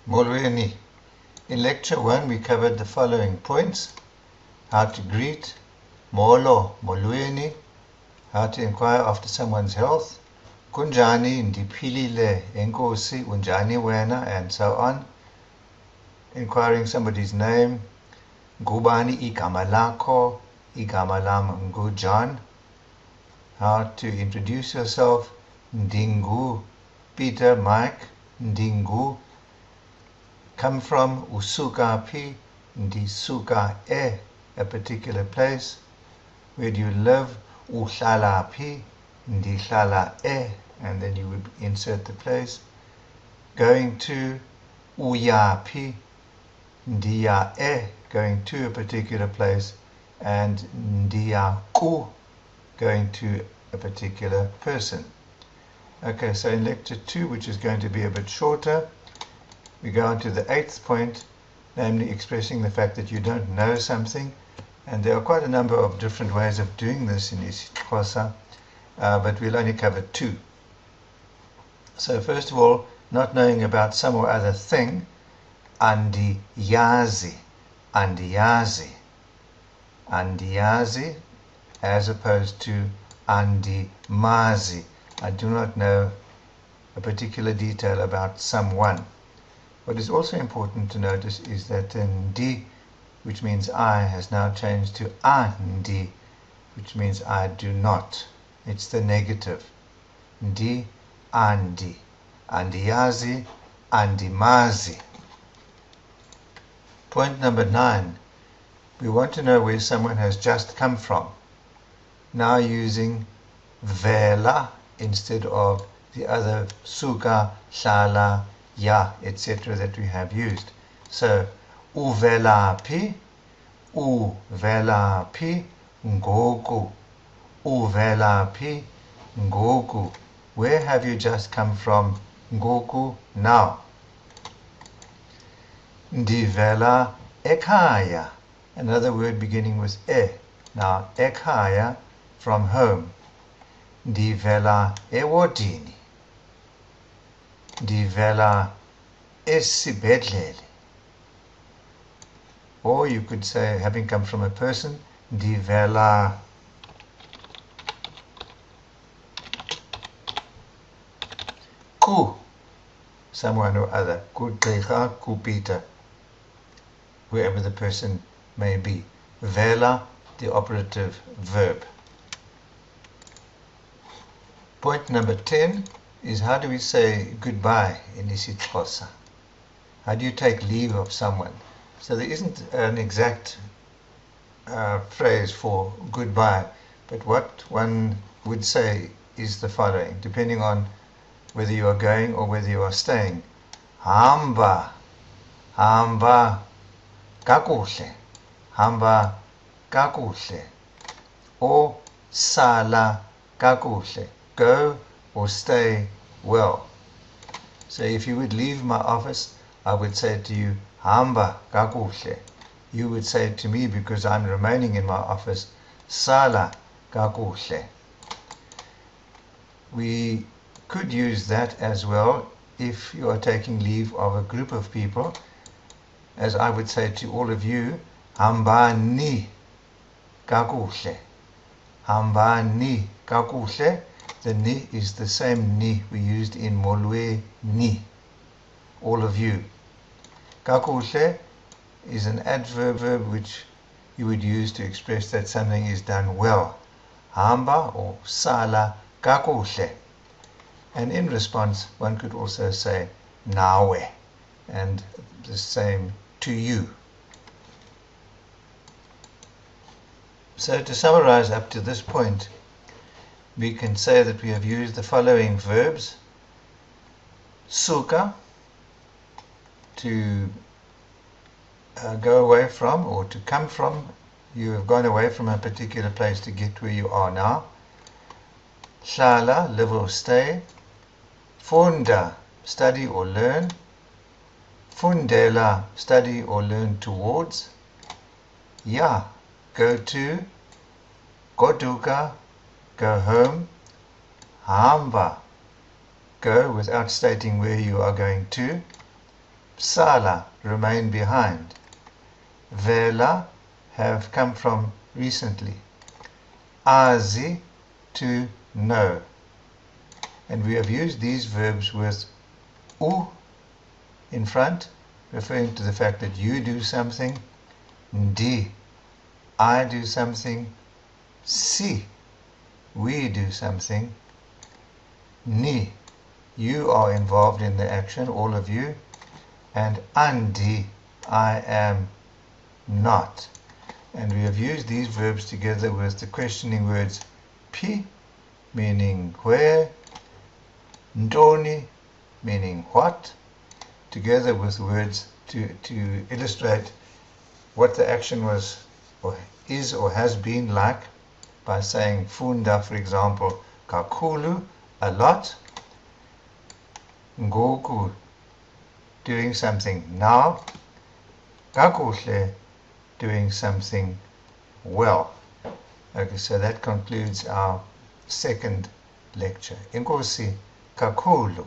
Molweni. In lecture 1 we covered the following points: how to greet, molo, molweni, how to inquire after someone's health, kunjani, ndiphilile, enkosi, unjani wena, and so on. Inquiring somebody's name, ngubani igama lakho, igama lam nguJohn. How to introduce yourself, ndingu Peter, Mike, ndingu. Come from, usuka pi, ndisuka a particular place. Where do you live? Uhlala pi, ndihlala and then you would insert the place. Going to, uya pi, ndiya going to a particular place, and ndiya ku, going to a particular person. Okay, so in lecture 2, which is going to be a bit shorter, we go on to the 8th point, namely expressing the fact that you don't know something. And there are quite a number of different ways of doing this in isiXhosa, but we'll only cover 2. So first of all, not knowing about some or other thing, andiyazi, andiyazi, andiyazi, as opposed to andimazi. I do not know a particular detail about someone. What is also important to notice is that ndi, which means I, has now changed to andi, which means I do not. It's the negative. Ndi, andi, andiyazi, andimazi. Point number 9. We want to know where someone has just come from. Now using vela instead of the other suka, hlala, ya, etc. that we have used. So, uvela pi, ngoku, uvela pi, ngoku. Where have you just come from? Ngoku, now. Ndivela ekhaya, another word beginning with e. Now, ekhaya, from home. Ndivela ewodini, ndivela esibhedlele. Or you could say, having come from a person, ndivela ku, someone or other, kugqirha, ku Peter, whoever the person may be. Vela, the operative verb. Point number 10 is, how do we say goodbye in isiXhosa? How do you take leave of someone? So there isn't an exact phrase for goodbye, but what one would say is the following, depending on whether you are going or whether you are staying. Hamba, hamba kakuhle, hamba kakuhle, or sala kakuhle, go or stay well. So if you would leave my office, I would say to you, hamba kakuhle. You would say to me, because I'm remaining in my office, sala kakuhle. We could use that as well if you are taking leave of a group of people, as I would say to all of you, hamba ni kakuhle, hamba ni kakuhle. The ni is the same ni we used in molweni, all of you. Kakuhle is an adverb which you would use to express that something is done well. Hamba or sala kakuhle. And in response, one could also say nawe, and the same to you. So to summarize up to this point, we can say that we have used the following verbs: suka, to go away from or to come from. You have gone away from a particular place to get where you are now. Hlala, live or stay. Funda, study or learn. Fundela, study or learn towards. Ya, go to. Goduka, go home. Hamba, go without stating where you are going to. sala, remain behind. Vela, have come from recently. Azi, to know. And we have used these verbs with u in front, referring to the fact that you do something. Ndi, I do something. Si, we do something. Ni, you are involved in the action, all of you. And andi, I am not. And we have used these verbs together with the questioning words pi, meaning where, ndoni, meaning what, together with words to illustrate what the action was or is or has been like, by saying funda, for example, kakhulu, a lot, ngoku, doing something now, kakuhle, doing something well. Okay, so that concludes our second lecture. Inkosi kakhulu.